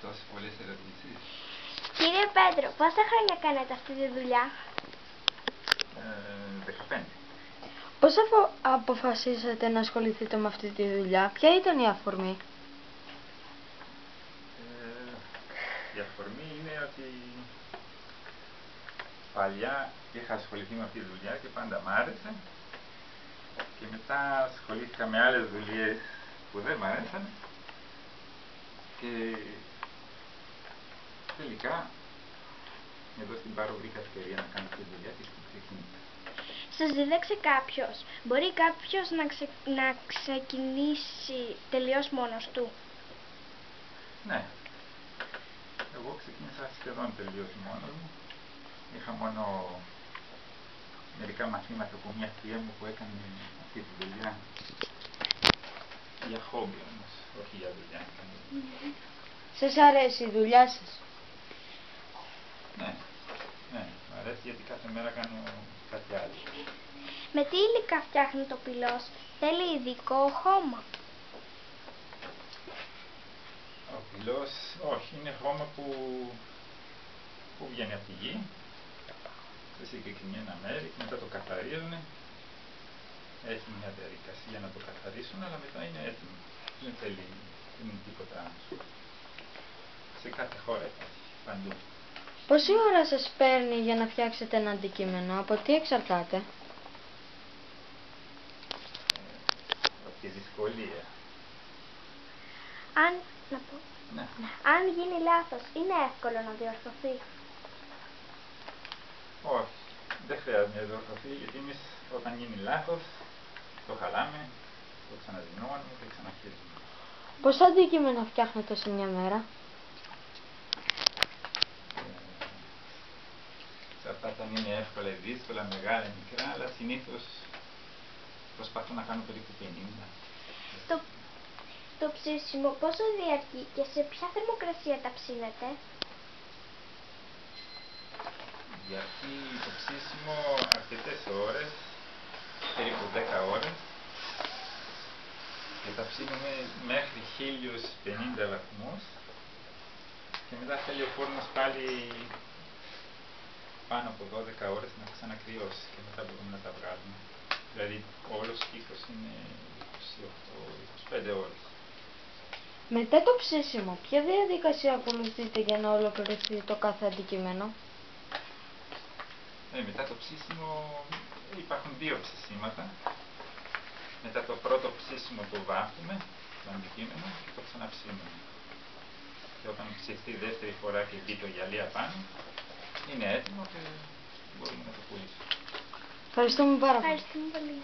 Τόσες πολλές ερωτήσεις. Κύριε Πέτρο, πόσα χρόνια κάνετε αυτή τη δουλειά? 15. Πώς αποφασίσατε να ασχοληθείτε με αυτή τη δουλειά, ποια ήταν η αφορμή? Η αφορμή είναι ότι παλιά είχα ασχοληθεί με αυτή τη δουλειά και πάντα μ' άρεσε, και μετά ασχολήθηκα με άλλες δουλειές που δεν μ' άρεσαν και τελικά εδώ στην Πάρο βρήκα ευκαιρία να κάνω αυτή τη δουλειά και ξεκίνησα. Σας δίδαξε κάποιος? Μπορεί κάποιος να ξεκινήσει τελείως μόνος του? Ναι. Εγώ ξεκίνησα σχεδόν τελείως μόνος μου. Είχα μόνο μερικά μαθήματα από μια θεία μου που έκανε αυτή τη δουλειά. Για χόμπι όμως, όχι για δουλειά. Σας αρέσει η δουλειά σας? Ναι, μου αρέσει γιατί κάθε μέρα κάνω κάτι άλλο. Με τι υλικά φτιάχνει το πυλός? Θέλει ειδικό χώμα? Ο πυλός, όχι, είναι χώμα που βγαίνει από τη γη σε συγκεκριμένα μέρη και μετά το καθαρίζουν. Έχει μια διαδικασία να το καθαρίσουν, αλλά μετά είναι έτοιμο. Δεν θέλει τίποτα. Σε κάθε χώρα υπάρχει, παντού. Πόση ώρα σας παίρνει για να φτιάξετε ένα αντικείμενο, από τι εξαρτάται? Από τη δυσκολία. Ναι. Αν γίνει λάθος, είναι εύκολο να διορθωθεί? Όχι, δεν χρειάζεται να διορθωθεί, γιατί εμείς όταν γίνει λάθος το χαλάμε, το ξαναζυμώνουμε και ξαναρχίζουμε. Πόσα αντικείμενα φτιάχνετε σε μια μέρα? Εξαρτάται αν είναι εύκολα ή δύσκολα, μεγάλα ή μικρά, αλλά συνήθως προσπαθώ να κάνω περίπου 50. Το ψήσιμο πόσο διαρκεί και σε ποια θερμοκρασία τα ψήνετε? Διαρκεί το ψήσιμο αρκετές ώρες, περίπου 10 ώρες, και τα ψήνουμε μέχρι 1050 βαθμούς και μετά θέλει ο φούρνος πάλι πάνω από 12 ώρες να ξανακριώσει και μετά μπορούμε να τα βγάλουμε. Δηλαδή ο όλος κύκλος είναι 28-25 ώρες. Μετά το ψήσιμο, ποια διαδικασία ακολουθείτε για να ολοκληρωθεί το κάθε αντικείμενο? Μετά το ψήσιμο υπάρχουν δύο ψησίματα. Μετά το πρώτο ψήσιμο το βάφουμε, το αντικείμενο, και το ξαναψήνουμε. Και όταν ψηθεί δεύτερη φορά και μπει το γυαλί απάνω, είναι έτοιμο και μπορούμε να το πουλήσουμε. Ευχαριστούμε πάρα πολύ. Ευχαριστούμε πολύ.